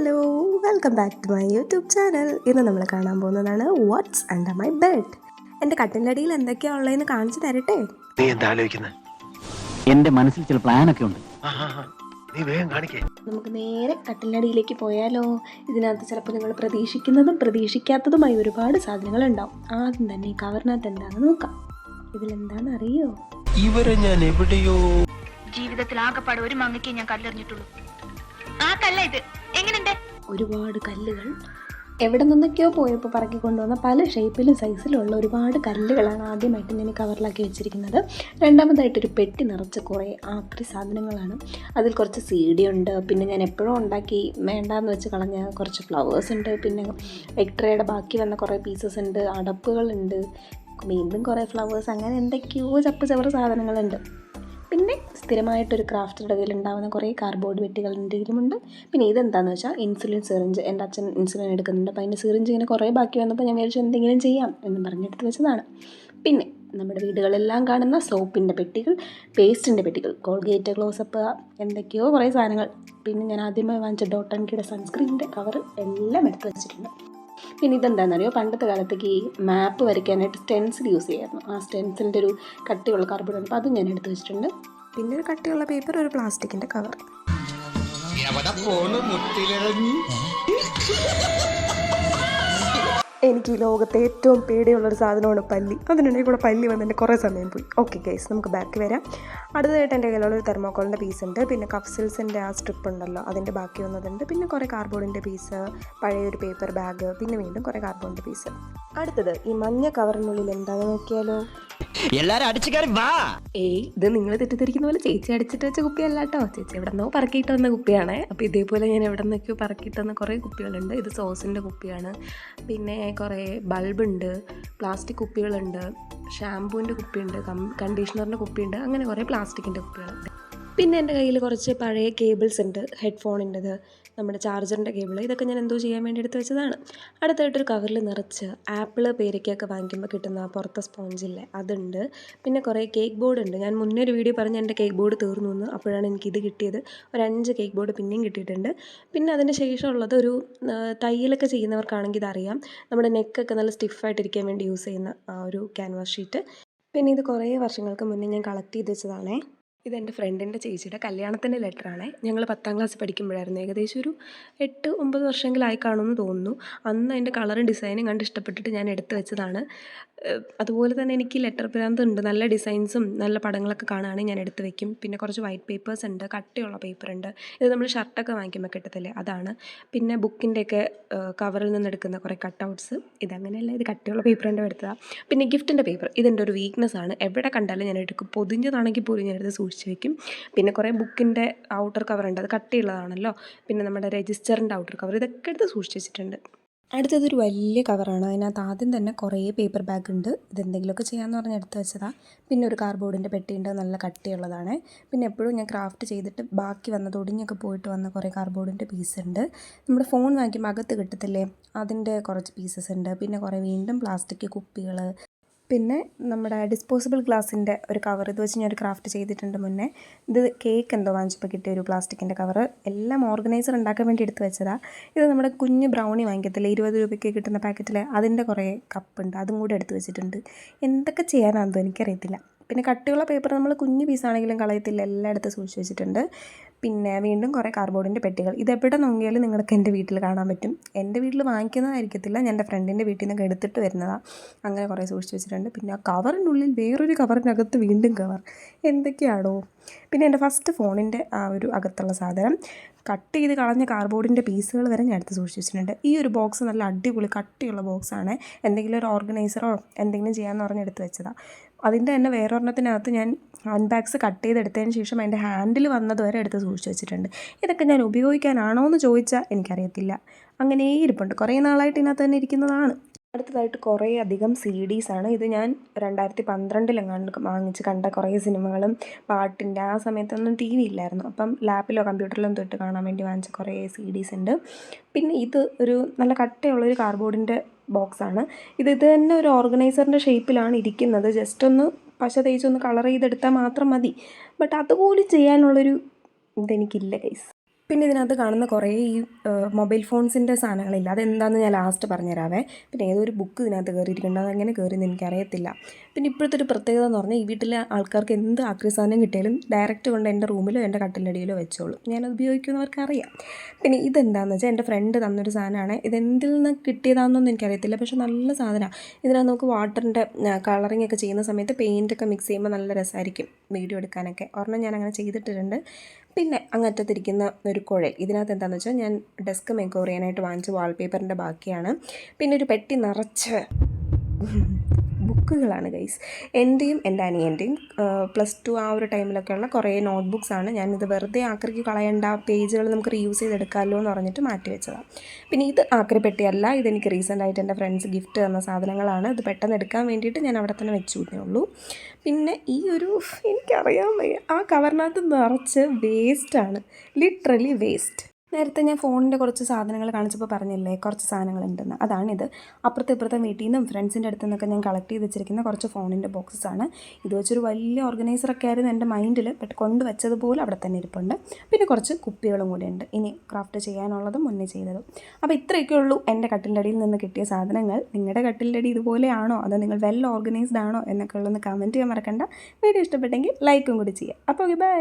Hello, welcome back to my YouTube channel. ഇന്ന് നമ്മൾ കാണാൻ പോകുന്നതാണ് വാട്ട്സ് അണ്ടർ മൈ ബെഡ്. എൻ്റെ കട്ടിൻ്റെ അടിയിൽ എന്തൊക്കെയാണ് ഉള്ളതെന്ന് കാണിച്ചു തരട്ടെ. നീ എന്താ ആലോചിക്കുന്നത്? എന്റെ മനസ്സിൽ ചില പ്ലാനൊക്കെ ഉണ്ട്. നീ വേഗം കാണിക്കേ. നമുക്ക് നേരെ കട്ടിൻ്റെ അടിയിലേക്ക് പോയാലോ. ഇതിനകത്ത് ചിലപ്പോൾ നിങ്ങൾ പ്രതീക്ഷിക്കുന്നതും പ്രതീക്ഷിക്കാത്തതുമായി ഒരുപാട് സാധനങ്ങൾ ഉണ്ടാവും. ആദ്യം തന്നെ ഈ കവറിനകത്ത് എന്താണെന്ന് നോക്കാം. ഇതിലെന്താണെന്ന് അറിയോ? ഇവരെ ഞാൻ എവിടെയോ ജീവിതത്തിൽ ആകെപ്പാട് ഒരു മങ്ങയ്ക്ക് ഞാൻ കല്ലെറിഞ്ഞിട്ടുള്ളൂ. ആ കല്ല ഇത് എങ്ങനെയുണ്ട്? ഒരുപാട് കല്ലുകൾ എവിടെ നിന്നൊക്കെയോ പോയപ്പോൾ പറക്കി കൊണ്ടുവന്ന പല ഷേപ്പിലും സൈസിലുള്ള ഒരുപാട് കല്ലുകളാണ് ആദ്യമായിട്ട് ഞാൻ കവറിലാക്കി വെച്ചിരിക്കുന്നത്. രണ്ടാമതായിട്ടൊരു പെട്ടി നിറച്ച് കുറേ ആക്രി സാധനങ്ങളാണ്. അതിൽ കുറച്ച് CD ഉണ്ട്, പിന്നെ ഞാൻ എപ്പോഴും ഉണ്ടാക്കി വേണ്ടാന്ന് വെച്ച് കളഞ്ഞ കുറച്ച് ഫ്ലവേഴ്സ് ഉണ്ട്, പിന്നെ എക്ട്രയുടെ ബാക്കി വന്ന കുറേ പീസസ് ഉണ്ട്, അടപ്പുകളുണ്ട്, വീണ്ടും കുറേ ഫ്ലവേഴ്സ്, അങ്ങനെ എന്തൊക്കെയോ ചപ്പ് ചവറ് സാധനങ്ങളുണ്ട്. പിന്നെ സ്ഥിരമായിട്ടൊരു ക്രാഫ്റ്റിൻ്റെ കയ്യിൽ ഉണ്ടാകുന്ന കുറേ കാർഡ്ബോർഡ് പെട്ടികൾ എൻ്റെ കയ്യിലുമുണ്ട്. പിന്നെ ഇതെന്താണെന്ന് വെച്ചാൽ ഇൻസുലിൻ സിറിഞ്ച്. എൻ്റെ അച്ഛൻ ഇൻസുലിൻ എടുക്കുന്നുണ്ട്, അപ്പോൾ അതിൻ്റെ സിറിഞ്ച് ഇങ്ങനെ കുറേ ബാക്കി വന്നപ്പോൾ ഞാൻ വിചാരിച്ചു എന്തെങ്കിലും ചെയ്യാം എന്ന് പറഞ്ഞെടുത്ത് വെച്ചതാണ്. പിന്നെ നമ്മുടെ വീടുകളെല്ലാം കാണുന്ന സോപ്പിൻ്റെ പെട്ടികൾ, പേസ്റ്റിൻ്റെ പെട്ടികൾ, കോൾഗേറ്റ്, ക്ലോസപ്പ്, എന്തൊക്കെയോ കുറേ സാധനങ്ങൾ. പിന്നെ ഞാൻ ആദ്യമായി വാങ്ങിച്ച ഡോട്ട് ആൻഡ് കീയുടെ സൺസ്ക്രീനിൻ്റെ കവർ എല്ലാം എടുത്ത് വെച്ചിട്ടുണ്ട്. പിന്നെ ഇതെന്താണെന്നറിയോ, പണ്ടത്തെ കാലത്തേക്ക് ഈ മാപ്പ് വരയ്ക്കാനായിട്ട് സ്റ്റെൻസിൽ യൂസ് ചെയ്യായിരുന്നു. ആ സ്റ്റെൻസിലിൻ്റെ ഒരു കട്ടിയുള്ള കാർഡ്ബോർഡ് ഉണ്ട്, അപ്പോൾ അതും ഞാൻ എടുത്ത് വെച്ചിട്ടുണ്ട്. പിന്നെ ഒരു കട്ടിയുള്ള പേപ്പർ, ഒരു പ്ലാസ്റ്റിക്കിൻ്റെ കവർ. എനിക്ക് ഈ ലോകത്തെ ഏറ്റവും പേടിയുള്ളൊരു സാധനമാണ് പല്ലി. അതിനിടയിൽ കൂടെ പല്ലി വന്ന് എൻ്റെ കുറേ സമയം പോയി. ഓക്കെ ഗൈസ്, നമുക്ക് ബാക്ക് വരാം. അടുത്തതായിട്ട് എൻ്റെ കയ്യിലുള്ളൊരു തെർമോക്കോളിൻ്റെ പീസ് ഉണ്ട്, പിന്നെ കഫ്സിൽസിൻ്റെ ആ സ്ട്രിപ്പ് ഉണ്ടല്ലോ അതിൻ്റെ ബാക്കി വന്നതുണ്ട്, പിന്നെ കുറേ കാർഡ്ബോർഡിൻ്റെ പീസ്, പഴയൊരു പേപ്പർ ബാഗ്, പിന്നെ വീണ്ടും കുറേ കാർഡ്ബോർഡിൻ്റെ പീസ്. അടുത്തത് ഈ മഞ്ഞ കവറിനുള്ളിൽ എന്താണെന്ന് നോക്കിയാലോ. എല്ലാരും അടിച്ചു കയറി വാ. ഇത് നിങ്ങൾ തെറ്റിദ്ധരിക്കുന്ന പോലെ ചേച്ചി അടിച്ചിട്ട് വെച്ച കുപ്പിയല്ല കേട്ടോ. ചേച്ചി എവിടെ നിന്നോ പറക്കിയിട്ട് വന്ന കുപ്പിയാണ്. അപ്പോൾ ഇതേപോലെ ഞാൻ എവിടെ നിന്നൊക്കെയോ പറക്കിയിട്ട് വന്ന കുറേ കുപ്പികളുണ്ട്. ഇത് സോസിൻ്റെ കുപ്പിയാണ്, പിന്നെ കുറേ ബൾബുണ്ട്, പ്ലാസ്റ്റിക് കുപ്പികളുണ്ട്, ഷാമ്പൂവിൻ്റെ കുപ്പിയുണ്ട്, കണ്ടീഷണറിൻ്റെ കുപ്പിയുണ്ട്, അങ്ങനെ കുറേ പ്ലാസ്റ്റിക്കിൻ്റെ കുപ്പികളുണ്ട്. പിന്നെ എൻ്റെ കയ്യിൽ കുറച്ച് പഴയ കേബിൾസ് ഉണ്ട്, ഹെഡ്ഫോണിൻ്റെത്, നമ്മുടെ ചാർജറിൻ്റെ കേബിൾ, ഇതൊക്കെ ഞാൻ എന്തോ ചെയ്യാൻ വേണ്ടി എടുത്ത് വെച്ചതാണ്. അടുത്തായിട്ടൊരു കവറിൽ നിറച്ച് ആപ്പിൾ, പേരയ്ക്കൊക്കെ വാങ്ങിക്കുമ്പോൾ കിട്ടുന്ന പുറത്തെ സ്പോഞ്ചില്ലേ അതുണ്ട്. പിന്നെ കുറേ കേക്ക് ബോർഡ് ഉണ്ട്. ഞാൻ മുന്നേ ഒരു വീഡിയോ പറഞ്ഞ് എൻ്റെ കേക്ക് ബോർഡ് തീർന്നു എന്ന്, അപ്പോഴാണ് എനിക്കിത് കിട്ടിയത്. ഒരു 5 കേക്ക് ബോർഡ് പിന്നെയും കിട്ടിയിട്ടുണ്ട്. പിന്നെ അതിന് ശേഷമുള്ളത് ഒരു തയ്യലൊക്കെ ചെയ്യുന്നവർക്കാണെങ്കിൽ ഇതറിയാം, നമ്മുടെ നെക്കൊക്കെ നല്ല സ്റ്റിഫായിട്ടിരിക്കാൻ വേണ്ടി യൂസ് ചെയ്യുന്ന ആ ഒരു ക്യാൻവാസ് ഷീറ്റ്. പിന്നെ ഇത് കുറേ വർഷങ്ങൾക്ക് മുന്നേ ഞാൻ കളക്ട് ചെയ്ത് വെച്ചതാണേ. ഇതെൻ്റെ ഫ്രണ്ടിൻ്റെ ചേച്ചിയുടെ കല്യാണത്തിൻ്റെ ലെറ്ററാണ്. ഞങ്ങൾ 10ാം ക്ലാസ്സിൽ പഠിക്കുമ്പോഴായിരുന്നു, ഏകദേശം ഒരു 8-9 വർഷമെങ്കിലായി കാണുമെന്ന് തോന്നുന്നു. അന്ന് അതിൻ്റെ കളറും ഡിസൈനും കണ്ട് ഇഷ്ടപ്പെട്ടിട്ട് ഞാൻ എടുത്ത് വെച്ചതാണ്. അതുപോലെ തന്നെ എനിക്ക് ലെറ്റർ ഭ്രാന്ത് ഉണ്ട്. നല്ല ഡിസൈൻസും നല്ല പടങ്ങളൊക്കെ കാണുകയാണെങ്കിൽ ഞാൻ എടുത്ത് വെക്കും. പിന്നെ കുറച്ച് വൈറ്റ് പേപ്പേഴ്സ് ഉണ്ട്, കട്ടിയുള്ള പേപ്പറുണ്ട്. ഇത് നമ്മൾ ഷർട്ടൊക്കെ വാങ്ങിക്കുമ്പോൾ കിട്ടത്തില്ലേ അതാണ്. പിന്നെ ബുക്കിൻ്റെയൊക്കെ കവറിൽ നിന്ന് എടുക്കുന്ന കുറേ കട്ടൗട്ട്സ്. ഇതങ്ങനെയല്ല, ഇത് കട്ടിയുള്ള പേപ്പറിൻ്റെ എടുത്തതാണ്. പിന്നെ ഗിഫ്റ്റിൻ്റെ പേപ്പർ, ഇതെൻ്റെ ഒരു വീക്ക്നെസ് ആണ്. എവിടെ കണ്ടാലും ഞാൻ എടുക്കും. പൊതിഞ്ഞതാണെങ്കിൽ പോലും ഞാൻ എടുത്ത് സൂക്ഷിച്ച് വെക്കും. പിന്നെ കുറേ ബുക്കിൻ്റെ ഔട്ടർ കവറുണ്ട്, അത് കട്ടിയുള്ളതാണല്ലോ. പിന്നെ നമ്മുടെ രജിസ്റ്ററിൻ്റെ ഔട്ടർ കവർ, ഇതൊക്കെ എടുത്ത് സൂക്ഷിച്ച് വെച്ചിട്ടുണ്ട്. അടുത്തതൊരു വലിയ കവറാണ്. അതിനകത്ത് ആദ്യം തന്നെ കുറേ പേപ്പർ ബാഗ് ഉണ്ട്. ഇതെന്തെങ്കിലുമൊക്കെ ചെയ്യാമെന്ന് പറഞ്ഞ് എടുത്ത് വെച്ചതാണ്. പിന്നെ ഒരു കാർഡ്ബോർഡിൻ്റെ പെട്ടിയുണ്ട്, നല്ല കട്ടിയുള്ളതാണ്. പിന്നെ എപ്പോഴും ഞാൻ ക്രാഫ്റ്റ് ചെയ്തിട്ട് ബാക്കി വന്നത് ഒടിഞ്ഞൊക്കെ പോയിട്ട് വന്ന കുറേ കാർഡ്ബോർഡിൻ്റെ പീസ് ഉണ്ട്. നമ്മുടെ ഫോൺ വാങ്ങിക്കുമ്പോൾ അകത്ത് കിട്ടത്തില്ലേ, അതിൻ്റെ കുറച്ച് പീസസ് ഉണ്ട്. പിന്നെ കുറേ വീണ്ടും പ്ലാസ്റ്റിക് കുപ്പികൾ, പിന്നെ നമ്മുടെ ഡിസ്പോസിബിൾ ഗ്ലാസിൻ്റെ ഒരു കവർ. ഇത് വെച്ച് ഞാനൊരു ക്രാഫ്റ്റ് ചെയ്തിട്ടുണ്ട് മുന്നേ. ഇത് കേക്ക് എന്തോ വാങ്ങിച്ചപ്പോൾ കിട്ടിയ ഒരു പ്ലാസ്റ്റിക്കിൻ്റെ കവർ. എല്ലാം ഓർഗനൈസർ ഉണ്ടാക്കാൻ വേണ്ടി എടുത്ത് വെച്ചതാണ്. ഇത് നമ്മുടെ കുഞ്ഞ് ബ്രൗണി വാങ്ങിക്കത്തില്ലേ, 20 രൂപയ്ക്ക് കിട്ടുന്ന പാക്കറ്റിൽ, അതിൻ്റെ കുറേ കപ്പുണ്ട്, അതും കൂടെ എടുത്ത് വെച്ചിട്ടുണ്ട്. എന്തൊക്കെ ചെയ്യാനാണെന്നോ എനിക്കറിയത്തില്ല. പിന്നെ കട്ടിയുള്ള പേപ്പർ നമ്മൾ കുഞ്ഞ് പീസാണെങ്കിലും കളയത്തില്ല, എല്ലാം എടുത്ത് സൂക്ഷിച്ച് വെച്ചിട്ടുണ്ട്. പിന്നെ വീണ്ടും കുറേ കാർഡ്ബോർഡിൻ്റെ പെട്ടികൾ. ഇതെവിടെ നോക്കിയാലും നിങ്ങൾക്ക് എൻ്റെ വീട്ടിൽ കാണാൻ പറ്റും. എൻ്റെ വീട്ടിൽ വാങ്ങിക്കുന്നതായിരിക്കത്തില്ല, ഞാൻ എൻ്റെ ഫ്രണ്ടിൻ്റെ വീട്ടിൽ നിന്നൊക്കെ എടുത്തിട്ട് വരുന്നതാണ്. അങ്ങനെ കുറേ സൂക്ഷിച്ച് വെച്ചിട്ടുണ്ട്. പിന്നെ ആ കവറിനുള്ളിൽ വേറൊരു കവറിനകത്ത് വീണ്ടും കവർ, എന്തൊക്കെയാണോ. പിന്നെ എൻ്റെ ഫസ്റ്റ് ഫോണിൻ്റെ ആ ഒരു അകത്തുള്ള സാധനം, കട്ട് ചെയ്ത് കളഞ്ഞ കാർഡ്ബോർഡിൻ്റെ പീസുകൾ വരെ ഞാൻ എടുത്ത് സൂക്ഷിച്ച് വെച്ചിട്ടുണ്ട്. ഈ ഒരു ബോക്സ് നല്ല അടിപൊളി കട്ടിയുള്ള ബോക്സാണ്. എന്തെങ്കിലും ഒരു ഓർഗനൈസറോ എന്തെങ്കിലും ചെയ്യാമെന്ന് പറഞ്ഞ് എടുത്ത് വെച്ചതാണ്. അതിൻ്റെ തന്നെ വേറൊരെണ്ണത്തിനകത്ത് ഞാൻ ഹാൻഡ് ബാഗ്സ് കട്ട് ചെയ്തെടുത്തതിന് ശേഷം അതിൻ്റെ ഹാൻഡിൽ വന്നത് വരെ എടുത്ത് സൂക്ഷിച്ച് വെച്ചിട്ടുണ്ട്. ഇതൊക്കെ ഞാൻ ഉപയോഗിക്കാനാണോ എന്ന് ചോദിച്ചാൽ എനിക്കറിയത്തില്ല. അങ്ങനെ ഇരിപ്പുണ്ട്, കുറേ നാളായിട്ട് ഇതിനകത്ത് തന്നെ ഇരിക്കുന്നതാണ്. അടുത്തതായിട്ട് കുറേ അധികം CDs ആണ്. ഇത് ഞാൻ 2012 വാങ്ങിച്ച് കണ്ട കുറേ സിനിമകളും പാട്ടിൻ്റെ. ആ സമയത്തൊന്നും TV ഇല്ലായിരുന്നു, അപ്പം ലാപ്പിലോ കമ്പ്യൂട്ടറിലോ തൊട്ട് കാണാൻ വേണ്ടി വാങ്ങിച്ച കുറേ CDs ഉണ്ട്. പിന്നെ ഇത് ഒരു നല്ല കട്ടയുള്ളൊരു കാർഡ്ബോർഡിൻ്റെ ബോക്സാണ്. ഇത് തന്നെ ഒരു ഓർഗനൈസറിൻ്റെ ഷേപ്പിലാണ് ഇരിക്കുന്നത്. ജസ്റ്റ് ഒന്ന് പശ തേച്ചൊന്ന് കളർ ചെയ്തെടുത്താൽ മാത്രം മതി. ബട്ട് അതുപോലും ചെയ്യാനുള്ളൊരു ഇതെനിക്കില്ല ഗൈസ്. പിന്നെ ഇതിനകത്ത് കാണുന്ന കുറേ ഈ മൊബൈൽ ഫോൺസിൻ്റെ സാധനങ്ങളില്ല, അതെന്താണെന്ന് ഞാൻ ലാസ്റ്റ് പറഞ്ഞുതരാവേ. പിന്നെ ഏതൊരു ബുക്ക് ഇതിനകത്ത് കയറിയിരിക്കുന്നുണ്ട്, അതെങ്ങനെ കയറിയെന്ന് എനിക്കറിയത്തില്ല. പിന്നെ ഇപ്പോഴത്തെ ഒരു പ്രത്യേകത എന്ന് പറഞ്ഞാൽ ഈ വീട്ടിലെ ആൾക്കാർക്ക് എന്ത് ആക്രി സാധനം കിട്ടിയാലും ഡയറക്റ്റ് കൊണ്ട് എൻ്റെ റൂമിലോ എൻ്റെ കട്ടിലടിയിലോ വെച്ചോളും. ഞാനത് ഉപയോഗിക്കുന്നവർക്ക് അറിയാം. പിന്നെ ഇതെന്താണെന്ന് വെച്ചാൽ എൻ്റെ ഫ്രണ്ട് തന്നൊരു സാധനമാണ്. ഇതെന്തിൽ നിന്ന് കിട്ടിയതാണെന്നൊന്നും എനിക്കറിയത്തില്ല, പക്ഷേ നല്ല സാധനമാണ്. ഇതിനകത്ത് നമുക്ക് വാട്ടറിൻ്റെ കളറിങ് ഒക്കെ ചെയ്യുന്ന സമയത്ത് പെയിൻറ്റൊക്കെ മിക്സ് ചെയ്യുമ്പോൾ നല്ല രസമായിരിക്കും വീഡിയോ എടുക്കാനൊക്കെ. ഒരെണ്ണം ഞാൻ അങ്ങനെ ചെയ്തിട്ടിട്ടുണ്ട്. പിന്നെ അങ്ങറ്റത്തിരിക്കുന്ന ഒരു കുഴൽ, ഇതിനകത്ത് എന്താണെന്ന് വെച്ചാൽ ഞാൻ ഡെസ്ക് മേക്ക് ഓവർ ചെയ്യാനായിട്ട് വാങ്ങിച്ച വാൾപേപ്പറിൻ്റെ ബാക്കിയാണ്. പിന്നെ ഒരു പെട്ടി നിറച്ച് ബുക്കുകളാണ് ഗൈസ്. എൻ്റെയും എൻ്റെ അനിയൻ്റെയും +2 ആ ഒരു ടൈമിലൊക്കെയുള്ള കുറേ നോട്ട്ബുക്സാണ്. ഞാനിത് വെറുതെ ആക്രിക്ക് കളയേണ്ട, പേജുകൾ നമുക്ക് റീയൂസ് ചെയ്തെടുക്കാമല്ലോ എന്ന് പറഞ്ഞിട്ട് മാറ്റി വെച്ചതാണ്. പിന്നെ ഇത് ആക്രി പെട്ടിയല്ല, ഇതെനിക്ക് റീസെൻ്റായിട്ട് എൻ്റെ ഫ്രണ്ട്സ് ഗിഫ്റ്റ് തന്ന സാധനങ്ങളാണ്. ഇത് പെട്ടെന്ന് എടുക്കാൻ വേണ്ടിയിട്ട് ഞാൻ അവിടെ തന്നെ വെച്ചു എന്നേ ഉള്ളൂ. പിന്നെ ഈ ഒരു എനിക്കറിയാൻ വയ്യ, ആ കവറിനകത്ത് നിറച്ച് വേസ്റ്റാണ്, ലിറ്ററലി വേസ്റ്റ്. നേരത്തെ ഞാൻ ഫോണിൻ്റെ കുറച്ച് സാധനങ്ങൾ കാണിച്ചപ്പോൾ പറഞ്ഞില്ലേ കുറച്ച് സാധനങ്ങളുണ്ടെന്ന്, അതാണിത്. അപ്പുറത്തെ ഇപ്പുറത്തെ വീട്ടിൽ നിന്നും ഫ്രണ്ട്സിൻ്റെ അടുത്തു നിന്നൊക്കെ ഞാൻ കളക്ട് ചെയ്ത് വെച്ചിരിക്കുന്ന കുറച്ച് ഫോണിൻ്റെ ബോക്സസാണ്. ഇത് വെച്ചൊരു വലിയ ഓർഗനൈസറൊക്കെ ആയിരുന്നു എൻ്റെ മൈൻഡിൽ, ബട്ട് കൊണ്ടുവച്ചതുപോലെ അവിടെ തന്നെ ഇരിപ്പുണ്ട്. പിന്നെ കുറച്ച് കുപ്പികളും കൂടെ ഉണ്ട്, ഇനി ക്രാഫ്റ്റ് ചെയ്യാനുള്ളതും മുന്നേ ചെയ്തതും. അപ്പോൾ ഇത്രയൊക്കെ ഉള്ളൂ എൻ്റെ കട്ടിലിൻ്റെ അടിയിൽ നിന്ന് കിട്ടിയ സാധനങ്ങൾ. നിങ്ങളുടെ കട്ടിലിൻ്റെ അടി ഇതുപോലെയാണോ, അതോ നിങ്ങൾ വെൽ ഓർഗനൈസ്ഡ് ആണോ എന്നൊക്കെ ഉള്ളതൊന്ന് കമൻറ്റ് ചെയ്യാൻ മറക്കണ്ട. വീഡിയോ ഇഷ്ടപ്പെട്ടെങ്കിൽ ലൈക്കും കൂടി ചെയ്യുക. അപ്പോൾ ബൈ.